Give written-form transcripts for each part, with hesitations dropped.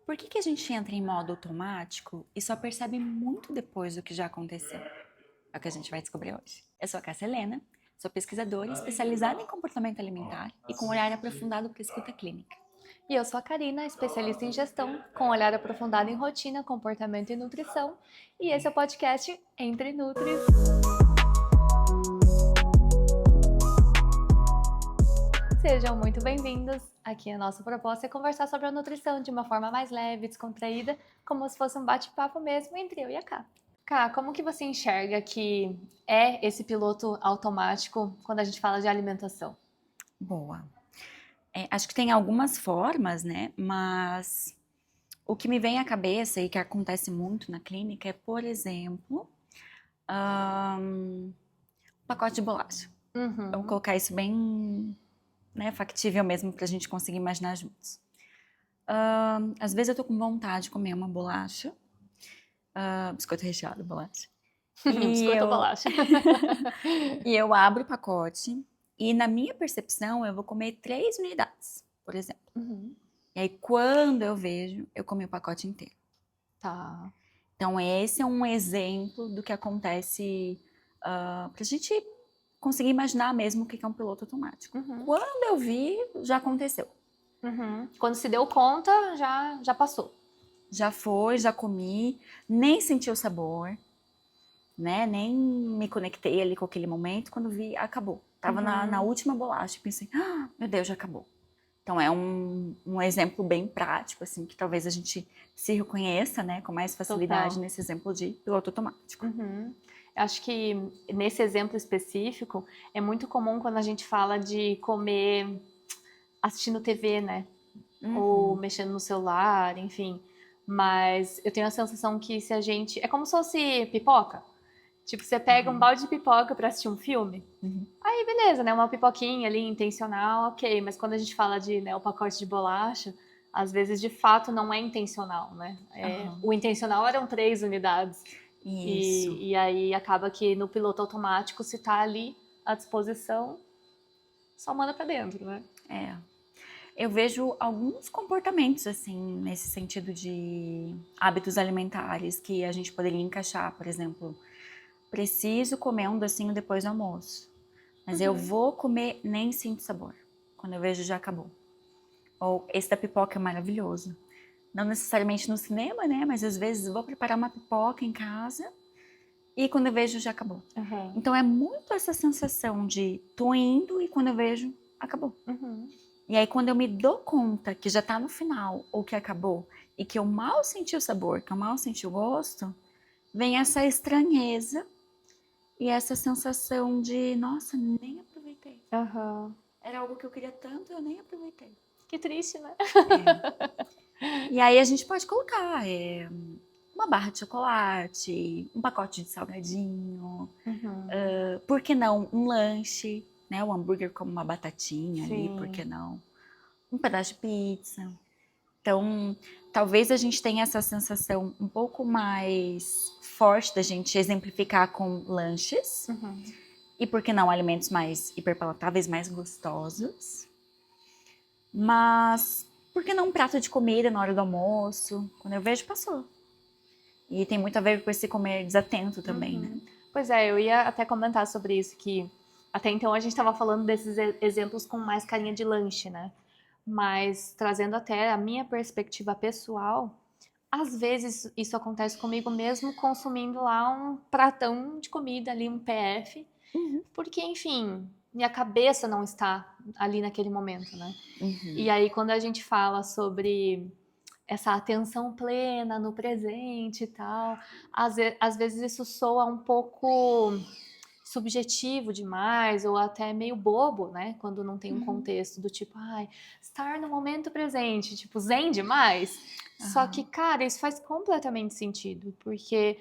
Por que a gente entra em modo automático e só percebe muito depois do que já aconteceu? É o que a gente vai descobrir hoje. Eu sou a Cássia Helena, sou pesquisadora especializada em comportamento alimentar e com um olhar aprofundado para a escuta clínica. E eu sou a Karina, especialista em gestão, com olhar aprofundado em rotina, comportamento e nutrição. E esse é o podcast Entre Nutris. Sejam muito bem-vindos. Aqui a nossa proposta é conversar sobre a nutrição de uma forma mais leve, descontraída, como se fosse um bate-papo mesmo entre eu e a Ká. Ká, como que você enxerga que é esse piloto automático quando a gente fala de alimentação? Boa. Acho que tem algumas formas, né? Mas o que me vem à cabeça e que acontece muito na clínica é, por exemplo, um pacote de bolacha. Vamos colocar isso bem, né, factível mesmo para a gente conseguir imaginar juntos. Às vezes eu tô com vontade de comer uma bolacha, biscoito recheado, bolacha. E Biscoito ou eu, bolacha? e eu abro o pacote e na minha percepção eu vou comer 3 unidades, por exemplo. E aí quando eu vejo, eu comi o pacote inteiro. Tá. Então esse é um exemplo do que acontece pra gente conseguir imaginar mesmo o que é um piloto automático. Quando eu vi, já aconteceu. Quando se deu conta, já passou. Já foi, já comi, nem senti o sabor, né? Nem me conectei ali com aquele momento. Quando vi, acabou. Tava na última bolacha e pensei, meu Deus, já acabou. Então é um exemplo bem prático, assim, que talvez a gente se reconheça, né, com mais facilidade Total. nesse exemplo de piloto automático. Acho que nesse exemplo específico é muito comum quando a gente fala de comer assistindo TV, né? Ou mexendo no celular, enfim. Mas eu tenho a sensação que se a gente... É como se fosse pipoca. Tipo, você pega um balde de pipoca pra assistir um filme. Aí, beleza, né? Uma pipoquinha ali, intencional, ok. Mas quando a gente fala de, né, o pacote de bolacha, às vezes, de fato, não é intencional, né? O intencional eram 3 unidades. Isso. E aí acaba que no piloto automático, se tá ali à disposição, só manda pra dentro, né? Eu vejo alguns comportamentos, assim, nesse sentido de hábitos alimentares que a gente poderia encaixar. Por exemplo, preciso comer um docinho depois do almoço, mas eu vou comer, nem sinto sabor. Quando eu vejo, já acabou. Ou esse da pipoca é maravilhoso. Não necessariamente no cinema, né? Mas às vezes vou preparar uma pipoca em casa e quando eu vejo, já acabou. Então é muito essa sensação de tô indo e quando eu vejo, acabou. E aí quando eu me dou conta que já tá no final ou que acabou e que eu mal senti o sabor, que eu mal senti o gosto, vem essa estranheza e essa sensação de, nossa, nem aproveitei. Era algo que eu queria tanto e eu nem aproveitei. Que triste, né? E aí a gente pode colocar uma barra de chocolate, um pacote de salgadinho, por que não um lanche, né? O hambúrguer como uma batatinha ali, por que não? Um pedaço de pizza. Então, talvez a gente tenha essa sensação um pouco mais forte da gente exemplificar com lanches. E por que não alimentos mais hiperpalatáveis, mais gostosos. Mas por que não um prato de comida na hora do almoço? Quando eu vejo, passou. E tem muito a ver com esse comer desatento também, né? Pois é, eu ia até comentar sobre isso, que até então a gente estava falando desses exemplos com mais carinha de lanche, né? Mas trazendo até a minha perspectiva pessoal, às vezes isso acontece comigo mesmo consumindo lá um pratão de comida ali, um PF, porque, enfim, minha cabeça não está ali naquele momento, né? E aí quando a gente fala sobre essa atenção plena no presente e tal, às vezes isso soa um pouco subjetivo demais ou até meio bobo, né? Quando não tem um contexto do tipo, estar no momento presente, tipo, zen demais. Só que, cara, isso faz completamente sentido, porque,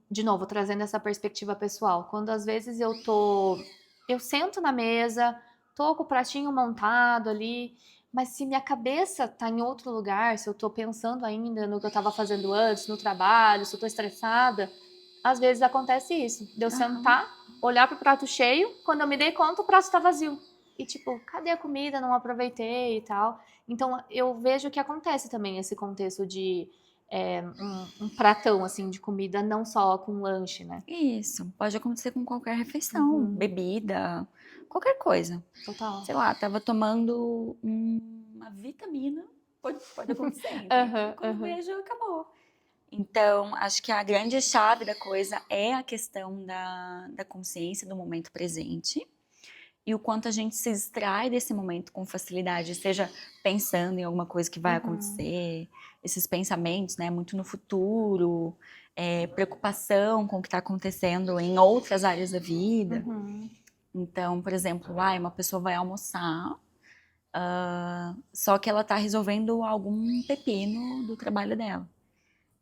de novo, trazendo essa perspectiva pessoal, quando às vezes eu sento na mesa, tô com o pratinho montado ali, mas se minha cabeça tá em outro lugar, se eu tô pensando ainda no que eu tava fazendo antes, no trabalho, se eu tô estressada, às vezes acontece isso, de eu sentar, olhar pro prato cheio, quando eu me dei conta, o prato tá vazio. e tipo, cadê a comida? Não aproveitei e tal. Então eu vejo que acontece também esse contexto de um pratão assim de comida, não só com lanche, né? Isso, pode acontecer com qualquer refeição, Uhum, bebida, qualquer coisa. total. Sei lá, tava tomando uma vitamina, pode acontecer, entende? E Aham, quando aham. vejo, acabou. Então, acho que a grande chave da coisa é a questão da consciência do momento presente e o quanto a gente se distrai desse momento com facilidade, seja pensando em alguma coisa que vai Uhum, acontecer, esses pensamentos, né, muito no futuro, preocupação com o que está acontecendo em outras áreas da vida. uhum. Então, por exemplo, uma pessoa vai almoçar, só que ela está resolvendo algum pepino do trabalho dela.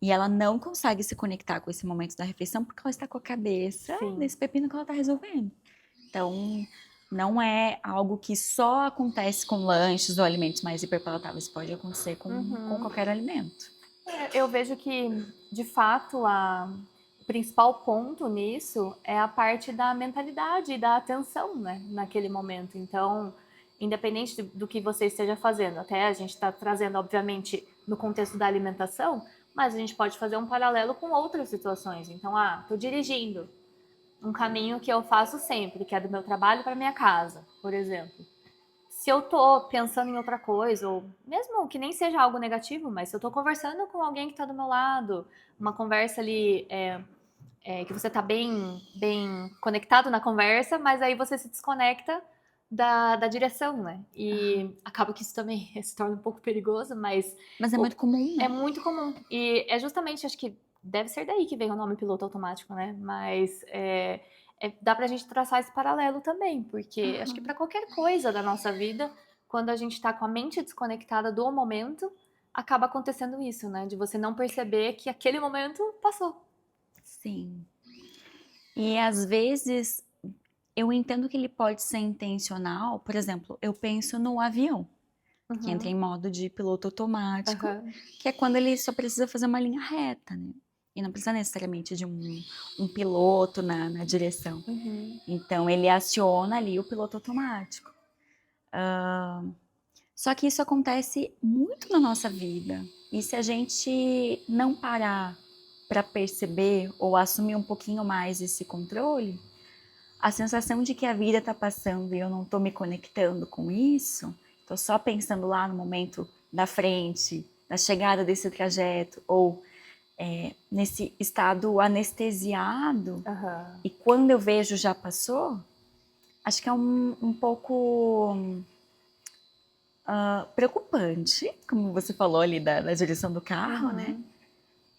E ela não consegue se conectar com esse momento da refeição porque ela está com a cabeça Sim. nesse pepino que ela está resolvendo. Então, não é algo que só acontece com lanches ou alimentos mais hiperpalatáveis, pode acontecer com Uhum. qualquer alimento. Eu vejo que, de fato, o principal ponto nisso é a parte da mentalidade e da atenção, né, naquele momento. Então, independente do que você esteja fazendo, até a gente está trazendo, obviamente, no contexto da alimentação, mas a gente pode fazer um paralelo com outras situações. Então, estou dirigindo um caminho que eu faço sempre, que é do meu trabalho para minha casa, por exemplo. Se eu tô pensando em outra coisa, ou mesmo que nem seja algo negativo, mas se eu tô conversando com alguém que tá do meu lado, uma conversa ali que você tá bem conectado na conversa, mas aí você se desconecta da direção, né? E acaba que isso também se torna um pouco perigoso, mas Mas é muito comum, é né? muito comum. E é justamente, acho que deve ser daí que vem o nome piloto automático, né? Mas dá pra gente traçar esse paralelo também, porque acho que para qualquer coisa da nossa vida, quando a gente tá com a mente desconectada do momento, acaba acontecendo isso, né? De você não perceber que aquele momento passou. Sim. E às vezes eu entendo que ele pode ser intencional. Por exemplo, eu penso no avião, que entra Uhum. em modo de piloto automático, Aham. que é quando ele só precisa fazer uma linha reta, né? E não precisa necessariamente de um piloto na direção. Uhum. Então ele aciona ali o piloto automático. Só que isso acontece muito na nossa vida. E se a gente não parar para perceber ou assumir um pouquinho mais esse controle, a sensação de que a vida está passando e eu não estou me conectando com isso, estou só pensando lá no momento da frente, na chegada desse trajeto, ou nesse estado anestesiado, Aham. e quando eu vejo já passou, acho que é um pouco preocupante, como você falou ali da direção do carro, né? Uhum.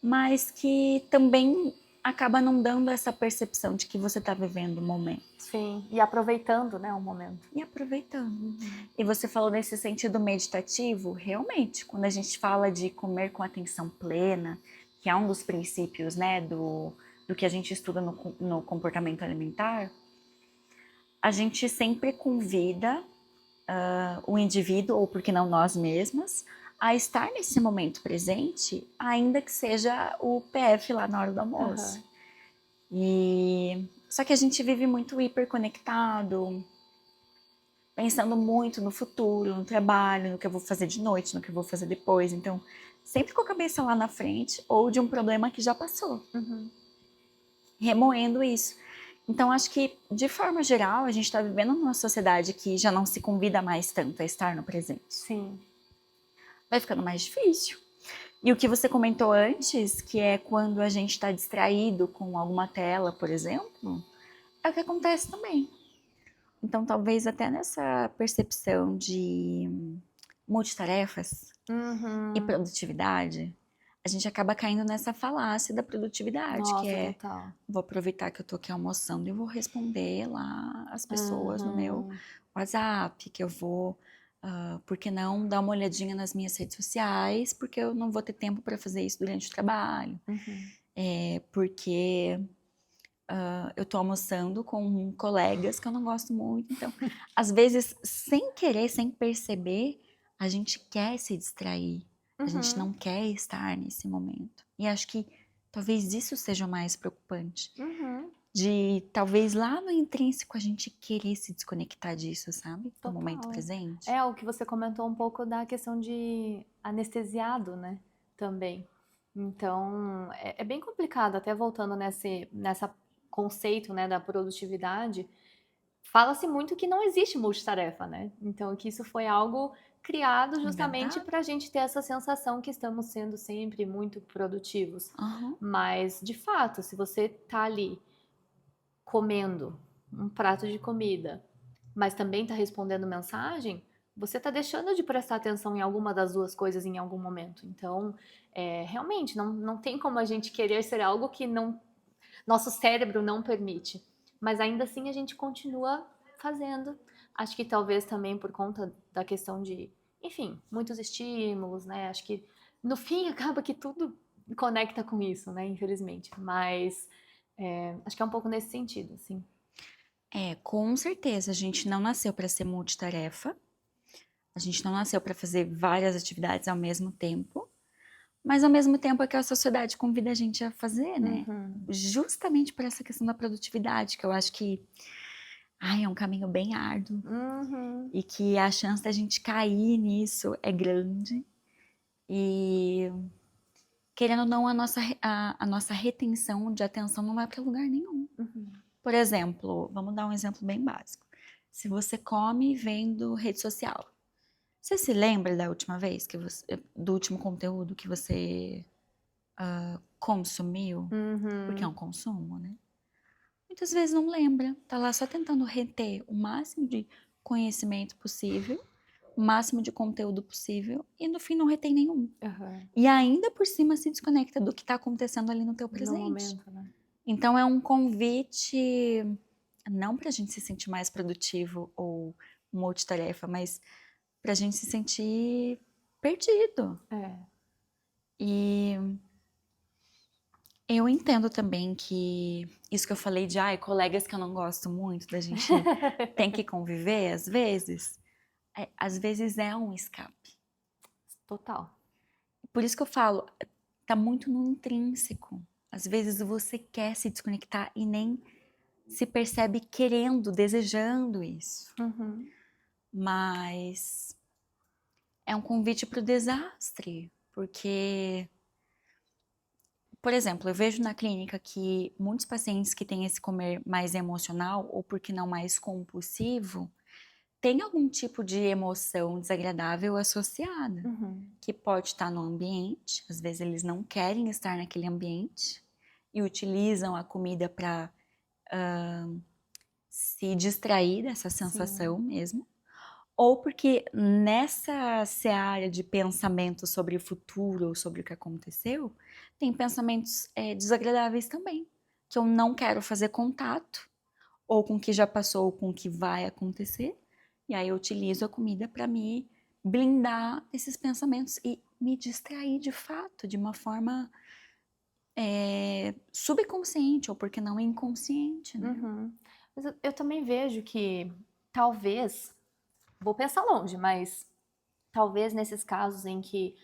Mas que também acaba não dando essa percepção de que você está vivendo o momento. Sim. E aproveitando, né, o momento. E aproveitando. Uhum. E você falou nesse sentido meditativo, realmente, quando a gente fala de comer com atenção plena, que é um dos princípios, né, do que a gente estuda no comportamento alimentar, a gente sempre convida o indivíduo, ou por que não nós mesmas, a estar nesse momento presente, ainda que seja o PF lá na hora do almoço. Aham. E só que a gente vive muito hiperconectado, pensando muito no futuro, no trabalho, no que eu vou fazer de noite, no que eu vou fazer depois. Então, sempre com a cabeça lá na frente ou de um problema que já passou, Uhum. remoendo isso. Então, acho que, de forma geral, a gente está vivendo numa sociedade que já não se convida mais tanto a estar no presente. Sim. Vai ficando mais difícil. E o que você comentou antes, que é quando a gente está distraído com alguma tela, por exemplo, é o que acontece também. Então, talvez até nessa percepção de multitarefas e Uhum. produtividade, a gente acaba caindo nessa falácia da produtividade, que Nossa, é total. vou aproveitar que eu tô aqui almoçando e vou responder lá as pessoas no meu Uhum. WhatsApp, que eu vou, por que não, dar uma olhadinha nas minhas redes sociais, porque eu não vou ter tempo para fazer isso durante o trabalho. Uhum. Porque eu tô almoçando com colegas que eu não gosto muito. Então, às vezes, sem querer, sem perceber, a gente quer se distrair. A gente Uhum. não quer estar nesse momento. E acho que talvez isso seja o mais preocupante. Uhum. de talvez lá no intrínseco a gente querer se desconectar disso, sabe? Do momento Total. presente. É o que você comentou um pouco da questão de anestesiado, né? Também. Então, é bem complicado, até voltando nessa conceito, né, da produtividade, fala-se muito que não existe multitarefa, né? Então, que isso foi algo criado justamente Inventado? para a gente ter essa sensação que estamos sendo sempre muito produtivos. Aham. Mas, de fato, se você tá ali comendo um prato de comida, mas também está respondendo mensagem, você está deixando de prestar atenção em alguma das duas coisas em algum momento. Então, realmente, não tem como a gente querer ser algo que não, nosso cérebro não permite. Mas ainda assim a gente continua fazendo. Acho que talvez também por conta da questão de, enfim, muitos estímulos, né? Acho que no fim acaba que tudo conecta com isso, né? Infelizmente. Mas acho que é um pouco nesse sentido, assim. Com certeza, a gente não nasceu para ser multitarefa. A gente não nasceu para fazer várias atividades ao mesmo tempo. Mas ao mesmo tempo é que a sociedade convida a gente a fazer, né? Uhum. Justamente por essa questão da produtividade, que eu acho que é um caminho bem árduo Uhum. e que a chance da gente cair nisso é grande. E querendo ou não, a nossa retenção de atenção não vai para lugar nenhum. Uhum. Por exemplo, vamos dar um exemplo bem básico. Se você come vendo rede social, você se lembra da última vez do último conteúdo que você consumiu? Porque é um Uhum. consumo, né? Muitas vezes não lembra, tá lá só tentando reter o máximo de conhecimento possível, o máximo de conteúdo possível e no fim não retém nenhum. Uhum. E ainda por cima se desconecta do que está acontecendo ali no teu No presente. momento, né? Então é um convite não para a gente se sentir mais produtivo ou multitarefa, mas para a gente se sentir perdido. É. E eu entendo também que isso que eu falei de colegas que eu não gosto muito, da gente tem que conviver às vezes é um escape. Total. Por isso que eu falo, tá muito no intrínseco. Às vezes você quer se desconectar e nem se percebe querendo, desejando isso. Uhum. Mas é um convite para o desastre, porque, por exemplo, eu vejo na clínica que muitos pacientes que têm esse comer mais emocional ou porque não mais compulsivo, tem algum tipo de emoção desagradável associada, Uhum. que pode estar no ambiente, às vezes eles não querem estar naquele ambiente e utilizam a comida para se distrair dessa sensação Sim. mesmo, ou porque nessa seara de pensamento sobre o futuro ou sobre o que aconteceu, tem pensamentos desagradáveis também, que eu não quero fazer contato, ou com o que já passou, ou com o que vai acontecer, e aí eu utilizo a comida para me blindar esses pensamentos e me distrair de fato, de uma forma subconsciente, ou porque não inconsciente, né? Uhum. Mas eu também vejo que talvez, vou pensar longe, mas talvez nesses casos em que,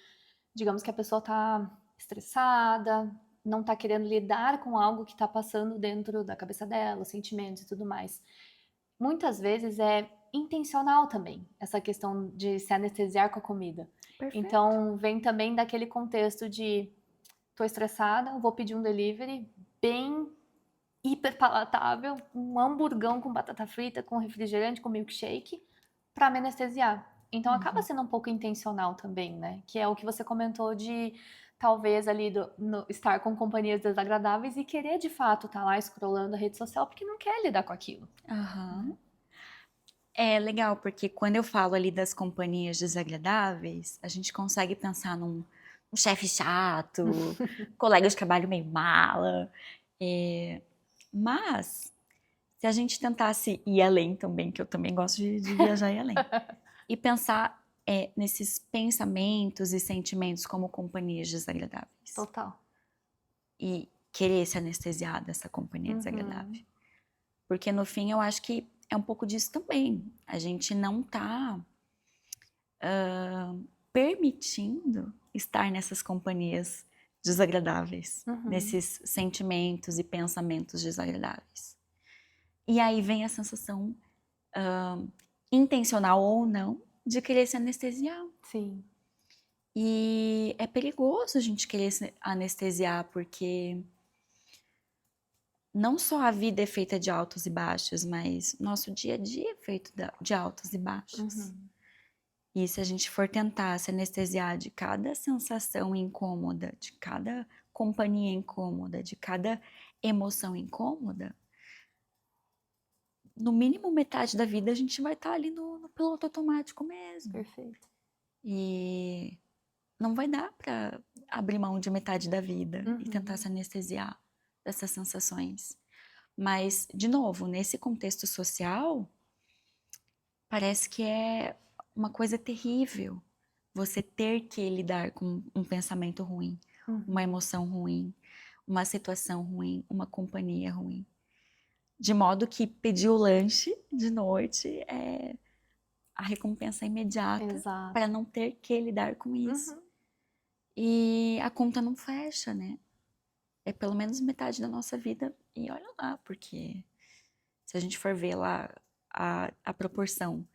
digamos que a pessoa tá estressada, não tá querendo lidar com algo que tá passando dentro da cabeça dela, sentimentos e tudo mais. Muitas vezes é intencional também, essa questão de se anestesiar com a comida. Perfeito. Então, vem também daquele contexto de tô estressada, vou pedir um delivery bem hiper palatável, um hamburgão com batata frita, com refrigerante, com milkshake, para me anestesiar. Então acaba Uhum. sendo um pouco intencional também, né? Que é o que você comentou de talvez ali estar com companhias desagradáveis e querer de fato estar lá scrollando a rede social porque não quer lidar com aquilo, Aham. né? É legal, porque quando eu falo ali das companhias desagradáveis, a gente consegue pensar num chefe chato, colega de trabalho meio mala. Mas, se a gente tentasse ir além também, que eu também gosto de viajar e além, e pensar nesses pensamentos e sentimentos como companhias desagradáveis, Total. e querer se anestesiar dessa companhia desagradável. Uhum. Porque no fim eu acho que é um pouco disso também. A gente não tá permitindo estar nessas companhias desagradáveis, Uhum. nesses sentimentos e pensamentos desagradáveis. E aí vem a sensação intencional ou não de querer se anestesiar. Sim. E é perigoso a gente querer se anestesiar, porque não só a vida é feita de altos e baixos, mas nosso dia a dia é feito de altos e baixos. Uhum. E se a gente for tentar se anestesiar de cada sensação incômoda, de cada companhia incômoda, de cada emoção incômoda, no mínimo metade da vida a gente vai estar ali no piloto automático mesmo. Perfeito. E não vai dar para abrir mão de metade da vida e tentar se anestesiar dessas sensações. Mas, de novo, nesse contexto social, parece que é uma coisa terrível você ter que lidar com um pensamento ruim, uma emoção ruim, uma situação ruim, uma companhia ruim. De modo que pedir o lanche de noite é a recompensa imediata Exato. para não ter que lidar com isso. E a conta não fecha, né? É pelo menos metade da nossa vida. E olha lá, porque se a gente for ver lá a proporção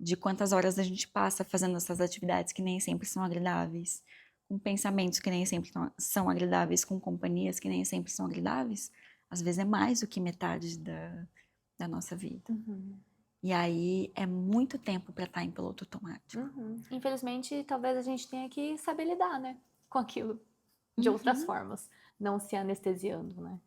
de quantas horas a gente passa fazendo essas atividades que nem sempre são agradáveis, com pensamentos que nem sempre são agradáveis, com companhias que nem sempre são agradáveis, às vezes é mais do que metade da nossa vida. E aí é muito tempo para estar em piloto automático. Infelizmente, talvez a gente tenha que saber lidar, né, com aquilo de outras formas, não se anestesiando, né?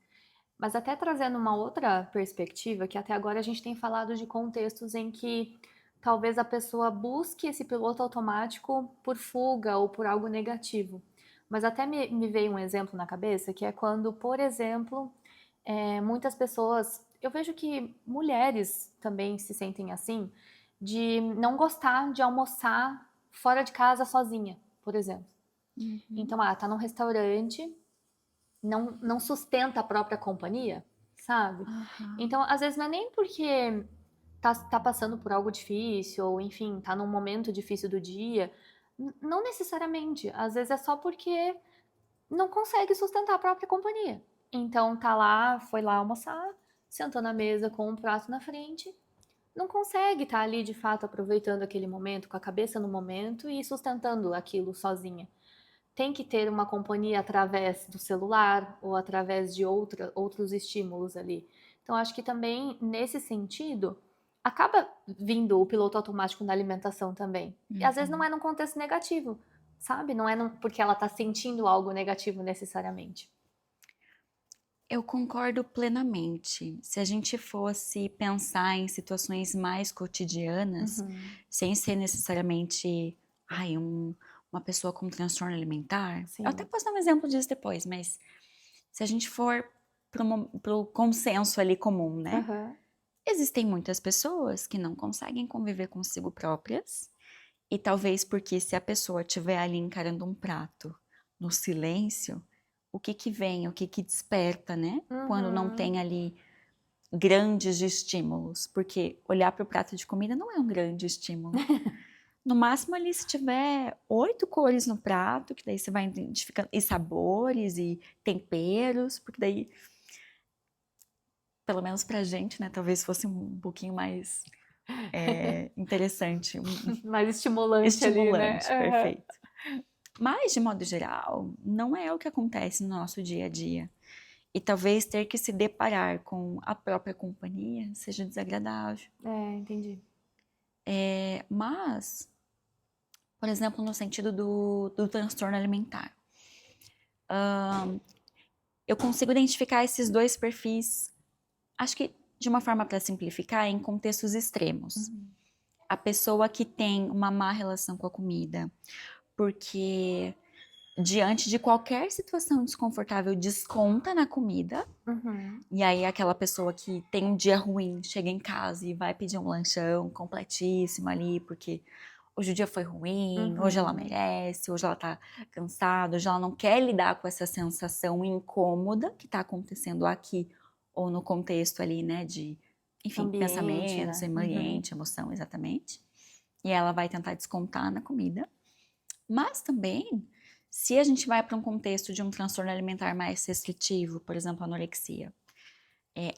Mas até trazendo uma outra perspectiva, que até agora a gente tem falado de contextos em que talvez a pessoa busque esse piloto automático por fuga ou por algo negativo. Mas até me veio um exemplo na cabeça, que é quando, por exemplo, muitas pessoas, eu vejo que mulheres também se sentem assim, de não gostar de almoçar fora de casa sozinha, por exemplo. Então, tá num restaurante, não sustenta a própria companhia, sabe? Então, às vezes não é nem porque tá passando por algo difícil, ou enfim, tá num momento difícil do dia. Não necessariamente. Às vezes é só porque não consegue sustentar a própria companhia. Então tá lá, foi lá almoçar, sentou na mesa com um prato na frente, não consegue estar ali de fato aproveitando aquele momento, com a cabeça no momento e sustentando aquilo sozinha. Tem que ter uma companhia através do celular ou através de outros estímulos ali. Então, acho que também, nesse sentido, acaba vindo o piloto automático na alimentação também. E às vezes não é num contexto negativo, sabe? Não é porque ela está sentindo algo negativo necessariamente. Eu concordo plenamente. Se a gente fosse pensar em situações mais cotidianas, sem ser necessariamente uma pessoa com transtorno alimentar, Sim. eu até posso dar um exemplo disso depois, mas se a gente for pro consenso ali comum, né? Existem muitas pessoas que não conseguem conviver consigo próprias, e talvez porque se a pessoa estiver ali encarando um prato no silêncio, o que vem, o que desperta, né? Quando não tem ali grandes estímulos, porque olhar para o prato de comida não é um grande estímulo. No máximo ali se tiver 8 cores no prato, que daí você vai identificando, e sabores e temperos, porque daí, pelo menos pra gente, né, talvez fosse um pouquinho mais interessante. Mais estimulante ali, né? Perfeito. Mas, de modo geral, não é o que acontece no nosso dia a dia. E talvez ter que se deparar com a própria companhia seja desagradável. Entendi. Mas, por exemplo, no sentido do transtorno alimentar, eu consigo identificar esses dois perfis, acho que de uma forma para simplificar, em contextos extremos. A pessoa que tem uma má relação com a comida, porque diante de qualquer situação desconfortável, desconta na comida. E aí aquela pessoa que tem um dia ruim, chega em casa e vai pedir um lanchão completíssimo ali, porque hoje o dia foi ruim, hoje ela merece, hoje ela tá cansada, hoje ela não quer lidar com essa sensação incômoda que tá acontecendo aqui ou no contexto ali, né, de, enfim, Ambiente, pensamentos, né? ambiente, emoção, exatamente. E ela vai tentar descontar na comida. Mas também, Se a gente vai para um contexto de um transtorno alimentar mais restritivo, por exemplo, anorexia,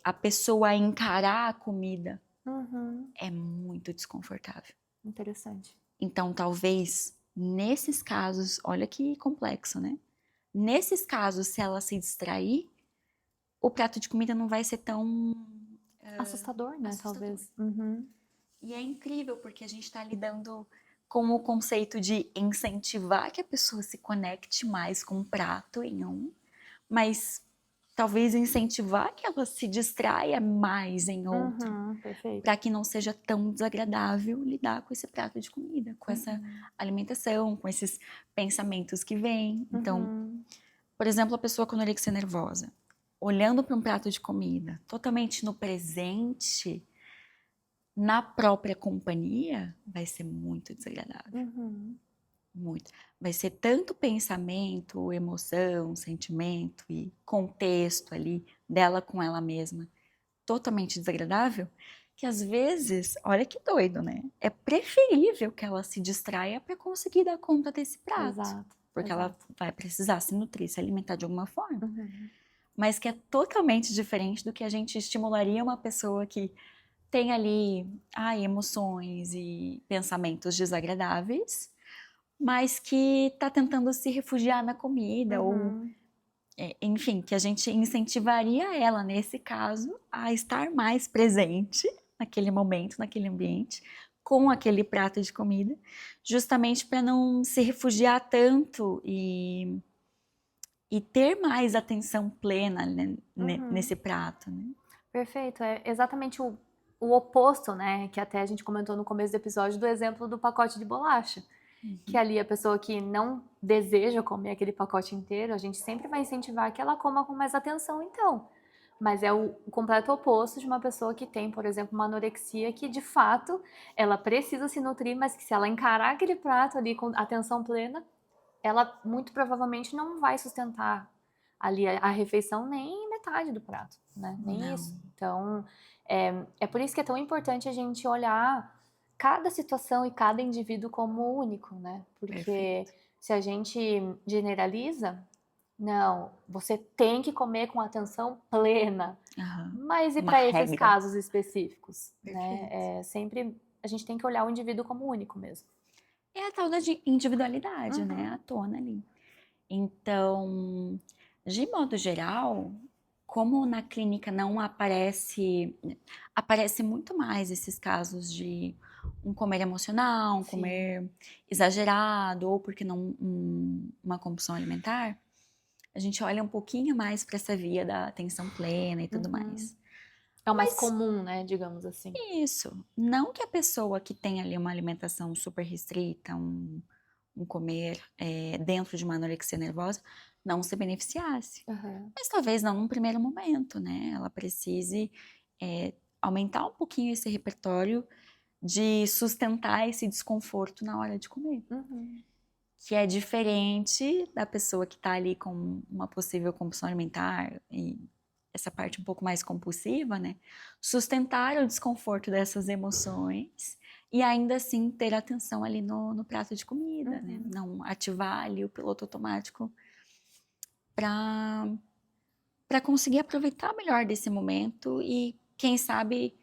a pessoa encarar a comida Uhum. é muito desconfortável. Interessante. Então, talvez, nesses casos, olha que complexo, né? Nesses casos, se ela se distrair, o prato de comida não vai ser tão Assustador, né? assustador. Talvez. Uhum. E é incrível porque a gente está lidando com o conceito de incentivar que a pessoa se conecte mais com o prato em mas talvez incentivar que ela se distraia mais em outro, Perfeito. para que não seja tão desagradável lidar com esse prato de comida, com essa alimentação, com esses pensamentos que vêm. Então, por exemplo, a pessoa com anorexia nervosa, olhando para um prato de comida, totalmente no presente, na própria companhia, vai ser muito desagradável. Muito. Vai ser tanto pensamento, emoção, sentimento e contexto ali dela com ela mesma totalmente desagradável, que às vezes, olha que doido, né? É preferível que ela se distraia para conseguir dar conta desse prato. Exato. Porque exato. ela vai precisar se nutrir, se alimentar de alguma forma. Mas que é totalmente diferente do que a gente estimularia uma pessoa que tem ali emoções e pensamentos desagradáveis, mas que está tentando se refugiar na comida ou enfim, que a gente incentivaria ela, nesse caso, a estar mais presente naquele momento, naquele ambiente, com aquele prato de comida, justamente para não se refugiar tanto e ter mais atenção plena, né, nesse prato, né? Perfeito. É exatamente o oposto, né? Que até a gente comentou no começo do episódio do exemplo do pacote de bolacha. Que ali a pessoa que não deseja comer aquele pacote inteiro, a gente sempre vai incentivar que ela coma com mais atenção, então. Mas é o completo oposto de uma pessoa que tem, por exemplo, uma anorexia que, de fato, ela precisa se nutrir, mas que se ela encarar aquele prato ali com atenção plena, ela muito provavelmente não vai sustentar ali a refeição nem metade do prato, né? Nem Não. isso. Então, é por isso que é tão importante a gente olhar cada situação e cada indivíduo como único, né? Porque Perfeito. se a gente generaliza, não, você tem que comer com atenção plena. Mas e Uma para esses regra. casos específicos, né? Perfeito. Sempre a gente tem que olhar o indivíduo como único mesmo. É a tal da individualidade, né? À tona ali. Então, de modo geral, como na clínica não aparece muito mais esses casos de um comer emocional, um comer exagerado, ou porque não uma compulsão alimentar, a gente olha um pouquinho mais para essa via da atenção plena e tudo mais. É o mais comum, né? Digamos assim. Isso. Não que a pessoa que tem ali uma alimentação super restrita, um comer dentro de uma anorexia nervosa, não se beneficiasse. Mas talvez não num primeiro momento, né? Ela precise aumentar um pouquinho esse repertório de sustentar esse desconforto na hora de comer. Que é diferente da pessoa que está ali com uma possível compulsão alimentar e essa parte um pouco mais compulsiva, né? Sustentar o desconforto dessas emoções e ainda assim ter atenção ali no prato de comida, né? Não ativar ali o piloto automático para conseguir aproveitar melhor desse momento e, quem sabe,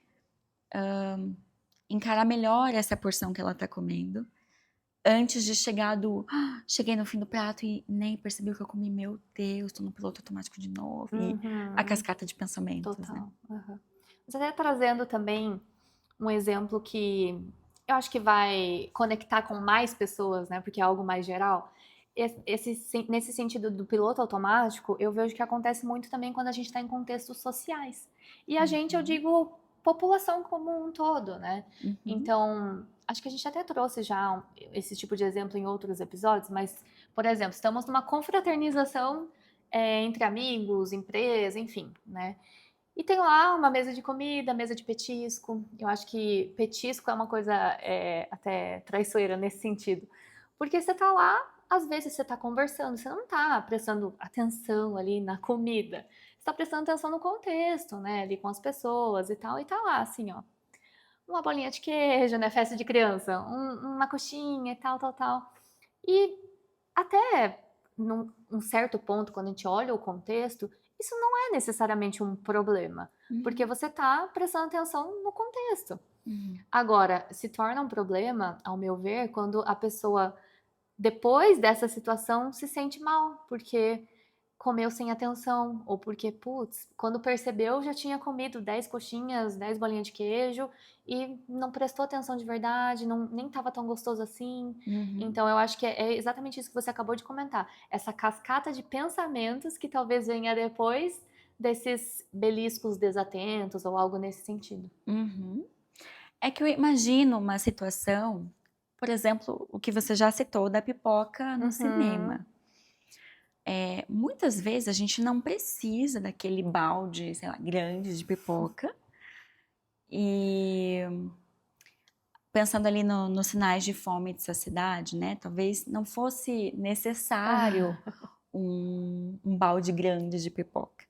encarar melhor essa porção que ela está comendo antes de cheguei no fim do prato e nem percebi o que eu comi, meu Deus, tô no piloto automático de novo, e a cascata de pensamentos, Total. né? Mas até trazendo também um exemplo que eu acho que vai conectar com mais pessoas, né? Porque é algo mais geral. Nesse sentido do piloto automático, eu vejo que acontece muito também quando a gente está em contextos sociais. E a gente, eu digo, população como um todo, né? Então, acho que a gente até trouxe já esse tipo de exemplo em outros episódios, mas, por exemplo, estamos numa confraternização entre amigos, empresa, enfim, né? E tem lá uma mesa de comida, mesa de petisco. Eu acho que petisco é uma coisa até traiçoeira nesse sentido. Porque você tá lá, às vezes você tá conversando, você não tá prestando atenção ali na comida. Você tá prestando atenção no contexto, né? Ali com as pessoas e tal. E tá lá, assim, ó. Uma bolinha de queijo, né? Festa de criança. Uma coxinha e tal, tal, tal. E até num um certo ponto, quando a gente olha o contexto, isso não é necessariamente um problema, porque Uhum, você está prestando atenção no contexto. uhum, Agora, se torna um problema, ao meu ver, quando a pessoa, depois dessa situação, se sente mal, porque comeu sem atenção, ou porque, putz, quando percebeu já tinha comido 10 coxinhas, 10 bolinhas de queijo e não prestou atenção de verdade, não, nem estava tão gostoso assim. uhum. Então eu acho que é exatamente isso que você acabou de comentar, essa cascata de pensamentos que talvez venha depois desses beliscos desatentos ou algo nesse sentido. Uhum. É que eu imagino uma situação, por exemplo, o que você já citou da pipoca no Uhum. cinema. Muitas vezes a gente não precisa daquele balde, sei lá, grande de pipoca. E pensando ali nos sinais de fome de saciedade, né? Talvez não fosse necessário um balde grande de pipoca.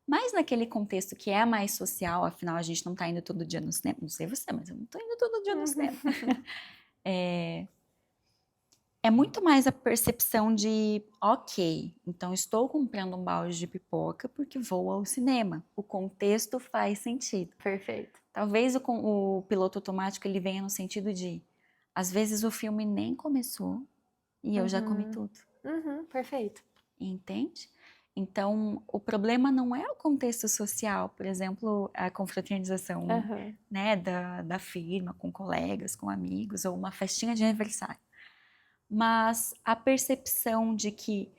Mas naquele contexto que é mais social, afinal a gente não tá indo todo dia no cinema. Não sei você, mas eu não tô indo todo dia no cinema. É muito mais a percepção de, ok, então estou comprando um balde de pipoca porque vou ao cinema. O contexto faz sentido. Perfeito. Talvez o piloto automático ele venha no sentido de, às vezes o filme nem começou e eu já comi Uhum. tudo, Uhum. Perfeito. entende? Então, o problema não é o contexto social, por exemplo, a confraternização, Aham. né, da firma com colegas, com amigos, ou uma festinha de aniversário. Mas a percepção de que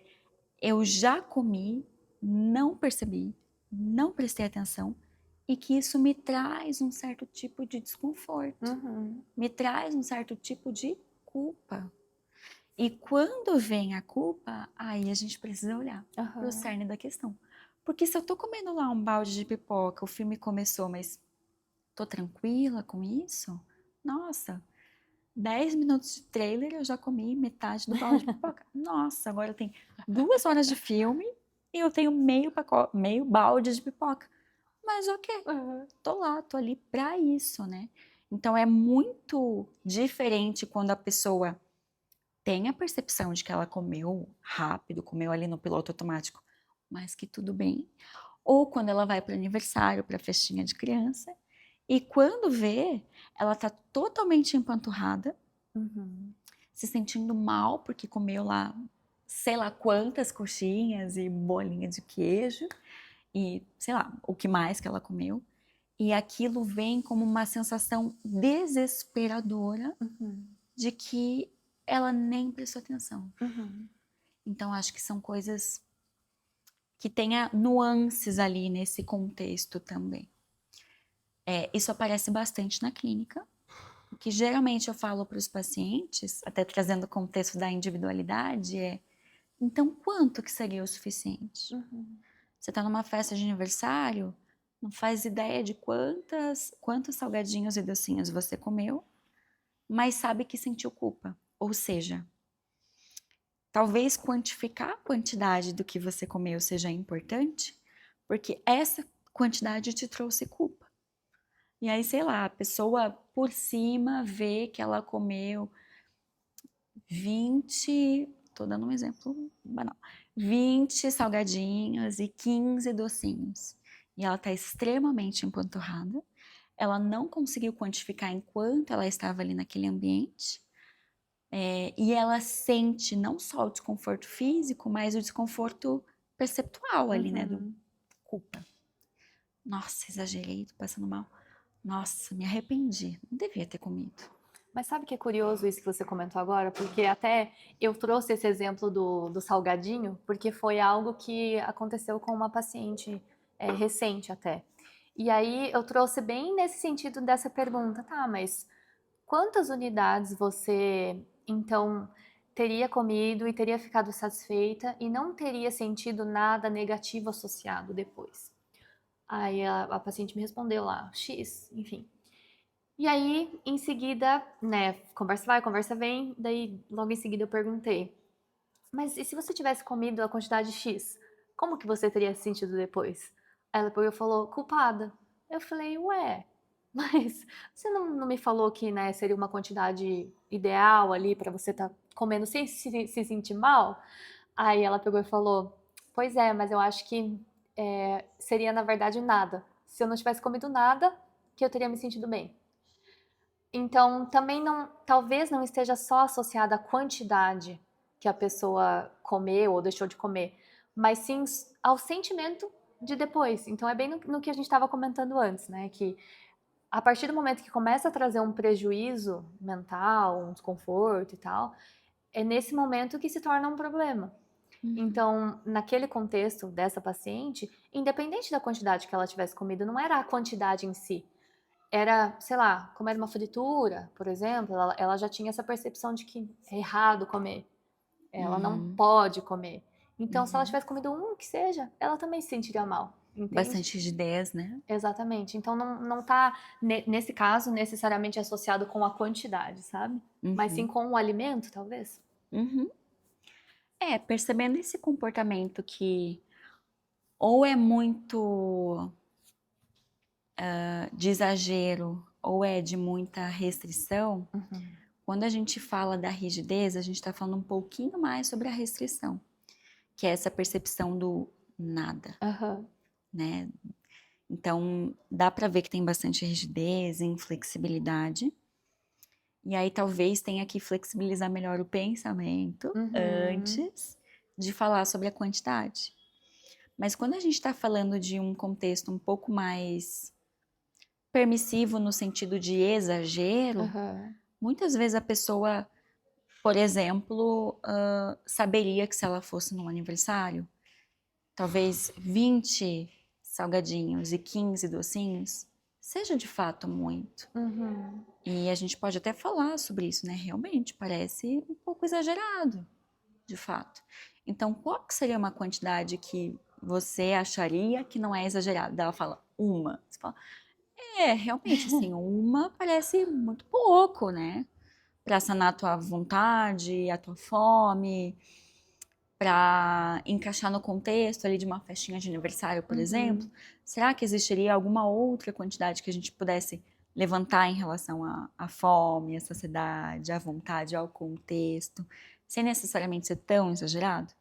eu já comi, não percebi, não prestei atenção e que isso me traz um certo tipo de desconforto, Uhum. me traz um certo tipo de culpa. E quando vem a culpa, aí a gente precisa olhar para o Aham. cerne da questão. Porque se eu tô comendo lá um balde de pipoca, o filme começou, mas tô tranquila com isso? Nossa, 10 minutos de trailer eu já comi metade do balde de pipoca. Nossa, agora tem 2 horas de filme e eu tenho meio balde de pipoca. Mas ok, Aham. tô lá, tô ali pra isso, né? Então é muito diferente quando a pessoa tem a percepção de que ela comeu rápido, comeu ali no piloto automático, mas que tudo bem. Ou quando ela vai para o aniversário, para a festinha de criança, e quando vê, ela tá totalmente empanturrada, Uhum. se sentindo mal porque comeu lá sei lá quantas coxinhas e bolinha de queijo e sei lá o que mais que ela comeu. E aquilo vem como uma sensação desesperadora Uhum. de que ela nem prestou atenção. Uhum. Então acho que são coisas que tenha nuances ali nesse contexto também. Isso aparece bastante na clínica. O que geralmente eu falo para os pacientes, até trazendo o contexto da individualidade, é então quanto que seria o suficiente? Uhum. Você está numa festa de aniversário, não faz ideia de quantos salgadinhos e docinhos você comeu, mas sabe que sentiu culpa. Ou seja, talvez quantificar a quantidade do que você comeu seja importante, porque essa quantidade te trouxe culpa. E aí, sei lá, a pessoa por cima vê que ela comeu 20, tô dando um exemplo banal, 20 salgadinhos e 15 docinhos. E ela tá extremamente empanturrada. Ela não conseguiu quantificar enquanto ela estava ali naquele ambiente. E ela sente não só o desconforto físico, mas o desconforto perceptual ali, né? Do Uhum. culpa. Nossa, exagerei, tô passando mal. Nossa, me arrependi. Não devia ter comido. Mas sabe que é curioso isso que você comentou agora? Porque até eu trouxe esse exemplo do salgadinho, porque foi algo que aconteceu com uma paciente recente até. E aí eu trouxe bem nesse sentido dessa pergunta, tá, mas quantas unidades você então teria comido e teria ficado satisfeita e não teria sentido nada negativo associado depois? Aí a paciente me respondeu lá, X, enfim. E aí, em seguida, né, conversa vai, conversa vem, daí logo em seguida eu perguntei, mas e se você tivesse comido a quantidade X, como que você teria se sentido depois? Aí ela pegou e falou, culpada. Eu falei, ué, mas você não me falou que, né, seria uma quantidade ideal ali pra você estar comendo sem se sentir mal? Aí ela pegou e falou, pois é, mas eu acho que seria, na verdade, nada. Se eu não tivesse comido nada, que eu teria me sentido bem. Então, também talvez não esteja só associada à quantidade que a pessoa comeu ou deixou de comer, mas sim ao sentimento de depois. Então, é bem no que a gente estava comentando antes, né? Que a partir do momento que começa a trazer um prejuízo mental, um desconforto e tal, é nesse momento que se torna um problema. Então, naquele contexto dessa paciente, independente da quantidade que ela tivesse comido, não era a quantidade em si. Era, sei lá, comer uma fritura, por exemplo, ela já tinha essa percepção de que é errado comer. Ela não pode comer. Então, se ela tivesse comido um que seja, ela também se sentiria mal, entende? Bastante rigidez, né? Exatamente. Então, não tá, nesse caso, necessariamente associado com a quantidade, sabe? Mas sim com o alimento, talvez. Percebendo esse comportamento que ou é muito de exagero ou é de muita restrição, quando a gente fala da rigidez, a gente está falando um pouquinho mais sobre a restrição, que é essa percepção do nada, né? Então, dá para ver que tem bastante rigidez, inflexibilidade. E aí, talvez tenha que flexibilizar melhor o pensamento antes de falar sobre a quantidade. Mas quando a gente está falando de um contexto um pouco mais permissivo no sentido de exagero, muitas vezes a pessoa, por exemplo, saberia que se ela fosse num aniversário, talvez 20 salgadinhos e 15 docinhos, seja de fato muito. E a gente pode até falar sobre isso, né? Realmente parece um pouco exagerado, de fato. Então, qual que seria uma quantidade que você acharia que não é exagerada? Ela fala, uma. Você fala, realmente, assim, uma parece muito pouco, né? Pra sanar a tua vontade, a tua fome, para encaixar no contexto ali de uma festinha de aniversário, por exemplo. Será que existiria alguma outra quantidade que a gente pudesse levantar em relação à fome, à saciedade, à vontade, ao contexto, sem necessariamente ser tão exagerado?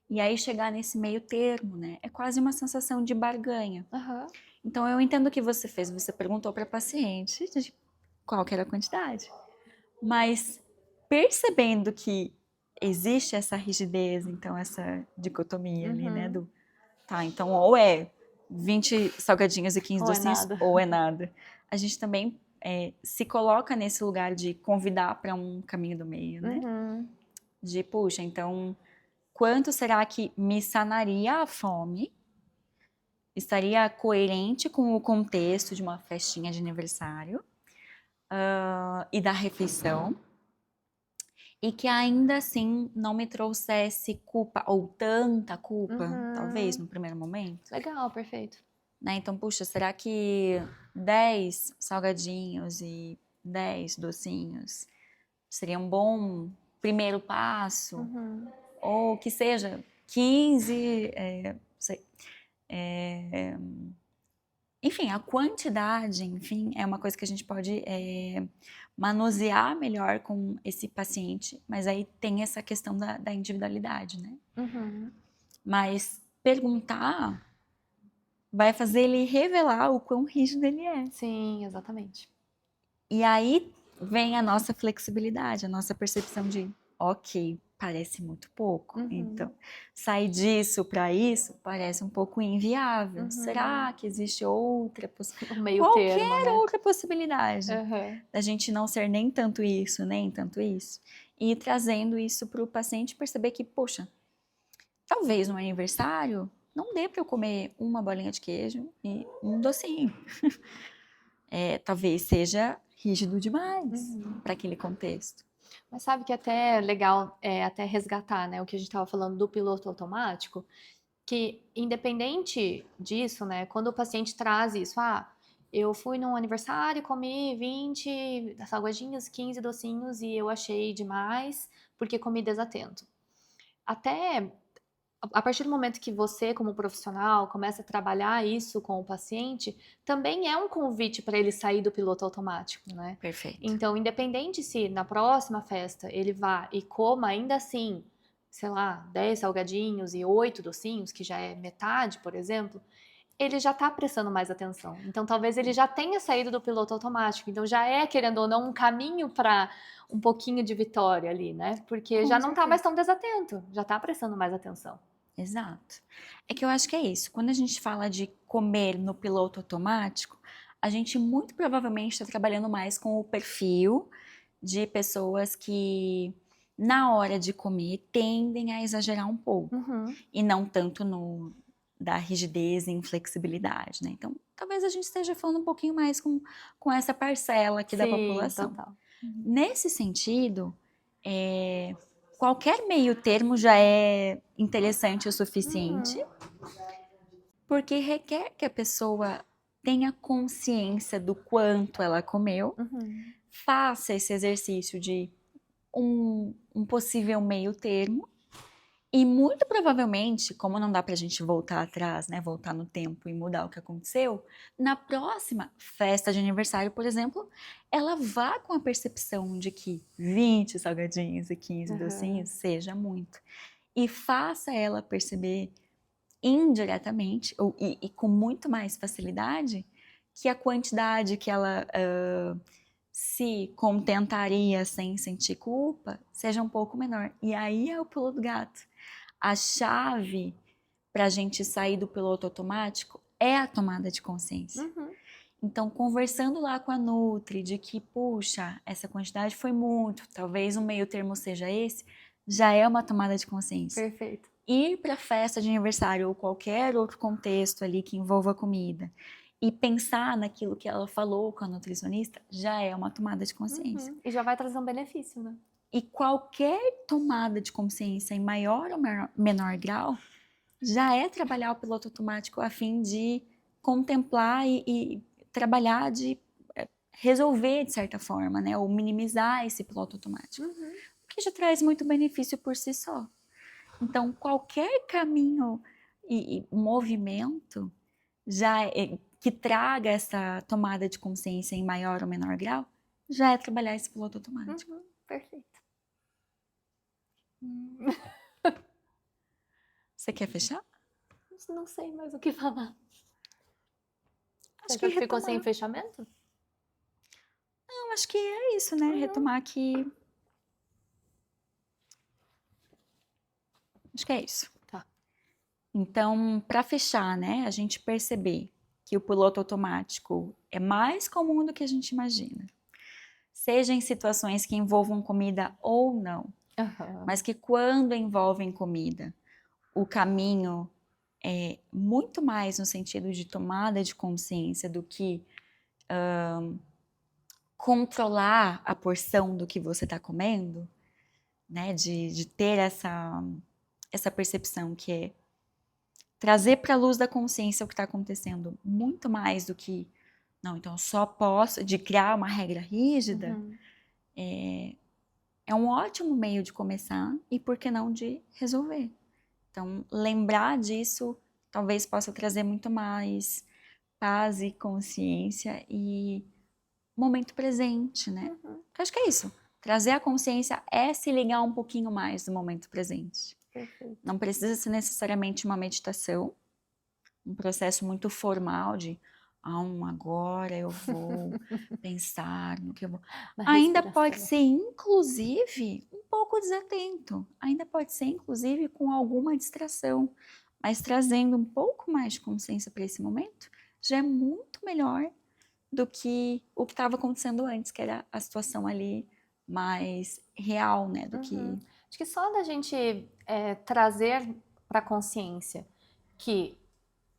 E aí chegar nesse meio termo, né? É quase uma sensação de barganha. Então eu entendo o que você fez. Você perguntou para a paciente de qual que era a quantidade. Mas percebendo que existe essa rigidez, então essa dicotomia ali, né? Tá, então ou é 20 salgadinhos e 15 docinhos, ou é nada. A gente também se coloca nesse lugar de convidar para um caminho do meio, né? De, puxa, então, quanto será que me sanaria a fome? Estaria coerente com o contexto de uma festinha de aniversário e da refeição? E que ainda assim não me trouxesse culpa, ou tanta culpa, talvez, no primeiro momento. Legal, perfeito. Né? Então, puxa, será que 10 salgadinhos e 10 docinhos seria um bom primeiro passo? Ou que seja 15, sei, enfim, a quantidade, enfim, é uma coisa que a gente pode manusear melhor com esse paciente, mas aí tem essa questão da individualidade, né? Mas perguntar vai fazer ele revelar o quão rígido ele é. Sim, exatamente. E aí vem a nossa flexibilidade, a nossa percepção de, ok, parece muito pouco. Então, sair disso para isso parece um pouco inviável. Será que existe outra possibilidade? Meio termo, né? Outra possibilidade da gente não ser nem tanto isso, nem tanto isso. E ir trazendo isso para o paciente perceber que, poxa, talvez no aniversário não dê para eu comer uma bolinha de queijo e um docinho. Talvez seja rígido demais para aquele contexto. Mas sabe que até é legal até resgatar, né, o que a gente estava falando do piloto automático, que independente disso, né, quando o paciente traz isso, eu fui num aniversário, comi 20 salgadinhos, 15 docinhos e eu achei demais porque comi desatento. Até a partir do momento que você, como profissional, começa a trabalhar isso com o paciente, também é um convite para ele sair do piloto automático, né? Perfeito. Então, independente se na próxima festa ele vá e coma ainda assim sei lá, 10 salgadinhos e 8 docinhos, que já é metade, por exemplo, ele já tá prestando mais atenção. Então, talvez ele já tenha saído do piloto automático. Então, já é, querendo ou não, um caminho para um pouquinho de vitória ali, né? Porque Com já não tá mais certeza. tão desatento, já tá prestando mais atenção. Exato. É que eu acho que é isso. Quando a gente fala de comer no piloto automático, a gente muito provavelmente está trabalhando mais com o perfil de pessoas que, na hora de comer, tendem a exagerar um pouco. Uhum. E não tanto no da rigidez e inflexibilidade, né? Então, talvez a gente esteja falando um pouquinho mais com essa parcela aqui da Sim, população. total. Uhum. Nesse sentido, qualquer meio termo já é interessante o suficiente, Uhum. porque requer que a pessoa tenha consciência do quanto ela comeu, Uhum. faça esse exercício de um possível meio termo, e muito provavelmente, como não dá pra gente voltar atrás, né, voltar no tempo e mudar o que aconteceu, na próxima festa de aniversário, por exemplo, ela vá com a percepção de que 20 salgadinhos e 15 Uhum. docinhos seja muito. E faça ela perceber indiretamente, e com muito mais facilidade, que a quantidade que ela se contentaria sem sentir culpa seja um pouco menor. E aí é o pulo do gato. A chave para a gente sair do piloto automático é a tomada de consciência. Uhum. Então, conversando lá com a Nutri de que, puxa, essa quantidade foi muito, talvez um meio termo seja esse, já é uma tomada de consciência. Perfeito. Ir para festa de aniversário ou qualquer outro contexto ali que envolva comida e pensar naquilo que ela falou com a nutricionista já é uma tomada de consciência. Uhum. E já vai trazer um benefício, né? E qualquer tomada de consciência em maior ou menor grau já é trabalhar o piloto automático a fim de contemplar e trabalhar de resolver de certa forma, né? Ou minimizar esse piloto automático. Uhum. Que já traz muito benefício por si só. Então, qualquer caminho e movimento que traga essa tomada de consciência em maior ou menor grau, já é trabalhar esse piloto automático. Uhum. Perfeito. Você quer fechar? Não sei mais o que falar. Acho Você que já ficou sem retomar. fechamento? Não, acho que é isso, né? Uhum. Retomar que. Acho que é isso. Tá. Então, para fechar, né, a gente perceber que o piloto automático é mais comum do que a gente imagina. Seja em situações que envolvam comida ou não, Uhum. mas que quando envolvem comida, o caminho é muito mais no sentido de tomada de consciência do que controlar a porção do que você está comendo, né? De ter essa percepção que é trazer para a luz da consciência o que está acontecendo, muito mais do que, não, então eu só posso, de criar uma regra rígida, Uhum. é um ótimo meio de começar e, por que não, de resolver. Então, lembrar disso talvez possa trazer muito mais paz e consciência e momento presente, né? Uhum. Eu acho que é isso. Trazer a consciência é se ligar um pouquinho mais do momento presente. Perfeito. Não precisa ser necessariamente uma meditação, um processo muito formal de agora eu vou pensar no que eu vou. Na Ainda pode respiração. ser, inclusive, um pouco desatento. Ainda pode ser, inclusive, com alguma distração. Mas trazendo um pouco mais de consciência para esse momento, já é muito melhor do que o que estava acontecendo antes, que era a situação ali mais real, né? Do que. Uhum. Acho que só da gente trazer para consciência que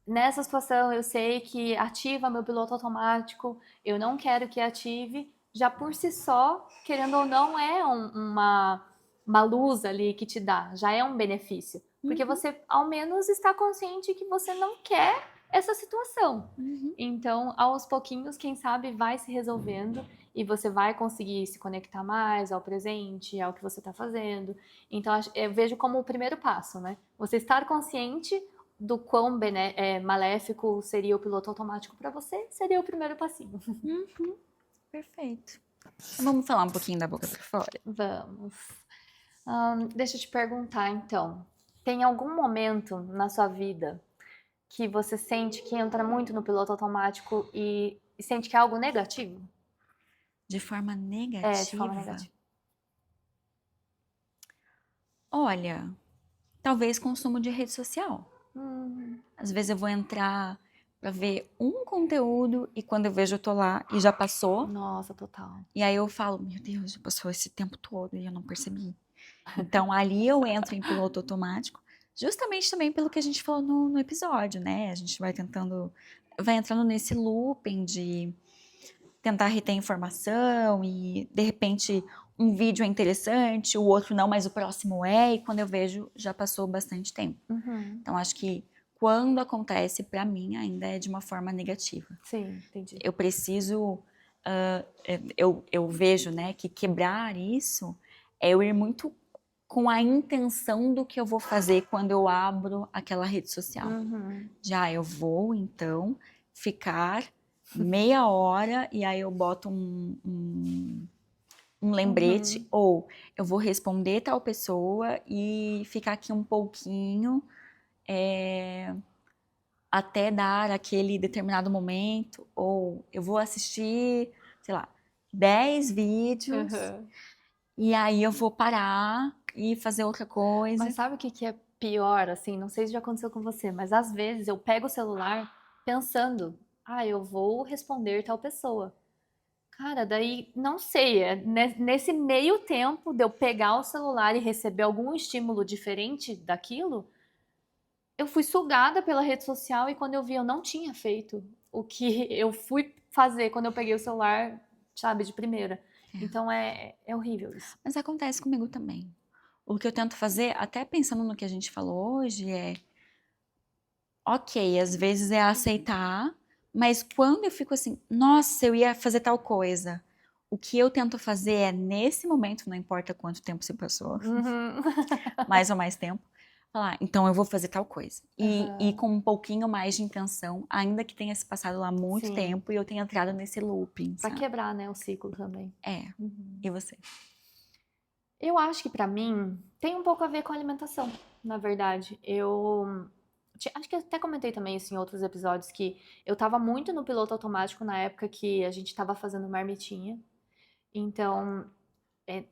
nessa situação eu sei que ativa meu piloto automático, eu não quero que ative, já por si só, querendo ou não, é uma luz ali que te dá, já é um benefício. Porque Uhum. você, ao menos, está consciente que você não quer essa situação. Uhum. Então, aos pouquinhos, quem sabe, vai se resolvendo e você vai conseguir se conectar mais ao presente, ao que você está fazendo. Então, eu vejo como o primeiro passo, né? Você estar consciente do quão maléfico seria o piloto automático para você, seria o primeiro passinho. Uhum. Perfeito. Então, vamos falar um pouquinho da boca para fora. Vamos. Deixa eu te perguntar, então. Tem algum momento na sua vida que você sente que entra muito no piloto automático e sente que é algo negativo? De forma De forma negativa? negativa. Olha, talvez consumo de rede social. Hum, Às vezes eu vou entrar para ver um conteúdo e quando eu vejo eu tô lá e já passou. nossa, total. E aí eu falo, meu Deus, já passou esse tempo todo e eu não percebi. Então ali eu entro em piloto automático, justamente também pelo que a gente falou no episódio, né? A gente vai entrando nesse looping de tentar reter informação e de repente um vídeo é interessante, o outro não, mas o próximo é, e quando eu vejo já passou bastante tempo. Uhum. Então acho que quando acontece, para mim ainda é de uma forma negativa. Sim, entendi. Eu preciso, eu vejo, né, que quebrar isso é eu ir muito com a intenção do que eu vou fazer quando eu abro aquela rede social. Uhum. Já eu vou, então, ficar meia hora e aí eu boto um lembrete, ou eu vou responder tal pessoa e ficar aqui um pouquinho até dar aquele determinado momento, ou eu vou assistir, sei lá, 10 vídeos Uhum. e aí eu vou parar e fazer outra coisa. Mas sabe o que é pior, assim? Não sei se já aconteceu com você, mas às vezes eu pego o celular pensando, eu vou responder tal pessoa. Cara, daí não sei, nesse meio tempo de eu pegar o celular e receber algum estímulo diferente daquilo, eu fui sugada pela rede social e quando eu vi eu não tinha feito o que eu fui fazer quando eu peguei o celular, sabe, de primeira. Então é horrível isso. Mas acontece comigo também. O que eu tento fazer, até pensando no que a gente falou hoje, ok, às vezes é aceitar, mas quando eu fico assim, nossa, eu ia fazer tal coisa, o que eu tento fazer é, nesse momento, não importa quanto tempo se passou, Uhum. mais ou mais tempo, falar, então eu vou fazer tal coisa. E Uhum. com um pouquinho mais de intenção, ainda que tenha se passado lá muito Sim. tempo e eu tenha entrado nesse looping, Pra sabe? quebrar, né, o ciclo também. Uhum. E você? Eu acho que pra mim tem um pouco a ver com a alimentação, na verdade. Acho que até comentei também isso em outros episódios que eu tava muito no piloto automático na época que a gente tava fazendo marmitinha. Então,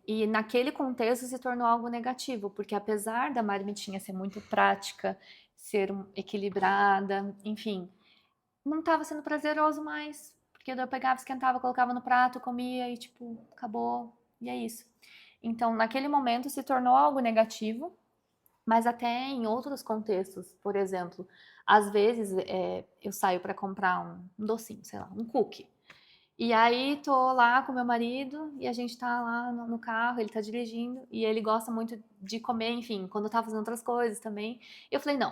e naquele contexto se tornou algo negativo, porque apesar da marmitinha ser muito prática, ser equilibrada, enfim, não estava sendo prazeroso mais, porque eu pegava, esquentava, colocava no prato, comia e tipo, acabou, e é isso. Então, naquele momento se tornou algo negativo, mas até em outros contextos, por exemplo, às vezes eu saio para comprar um docinho, sei lá, um cookie. E aí tô lá com meu marido e a gente tá lá no carro, ele tá dirigindo e ele gosta muito de comer, enfim, quando tá fazendo outras coisas também. Eu falei, não,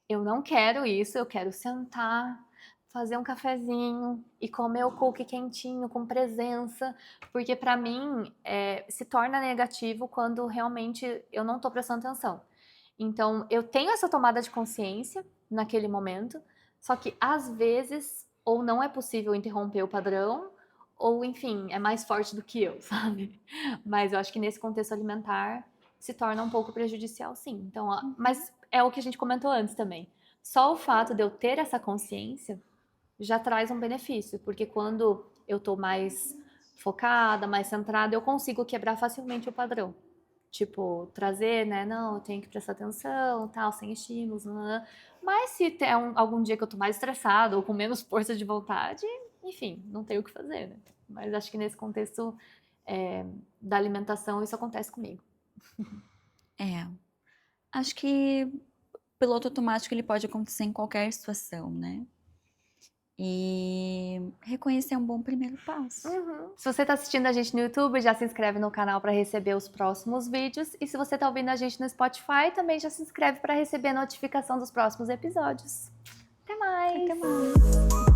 eu não quero isso, eu quero sentar, fazer um cafezinho e comer o cookie quentinho, com presença, porque pra mim se torna negativo quando realmente eu não tô prestando atenção. Então, eu tenho essa tomada de consciência naquele momento, só que às vezes ou não é possível interromper o padrão, ou enfim, é mais forte do que eu, sabe? Mas eu acho que nesse contexto alimentar se torna um pouco prejudicial, sim. Então, mas é o que a gente comentou antes também. Só o fato de eu ter essa consciência já traz um benefício, porque quando eu tô mais focada, mais centrada, eu consigo quebrar facilmente o padrão. Tipo, trazer, né? Não, eu tenho que prestar atenção, tal, sem estímulos. Mas se tem algum dia que eu tô mais estressada ou com menos força de vontade, enfim, não tenho o que fazer, né? Mas acho que nesse contexto da alimentação isso acontece comigo. Acho que piloto automático ele pode acontecer em qualquer situação, né? E reconhecer é um bom primeiro passo. Uhum. Se você está assistindo a gente no YouTube, já se inscreve no canal para receber os próximos vídeos. E se você está ouvindo a gente no Spotify, também já se inscreve para receber a notificação dos próximos episódios. Até mais! Até mais!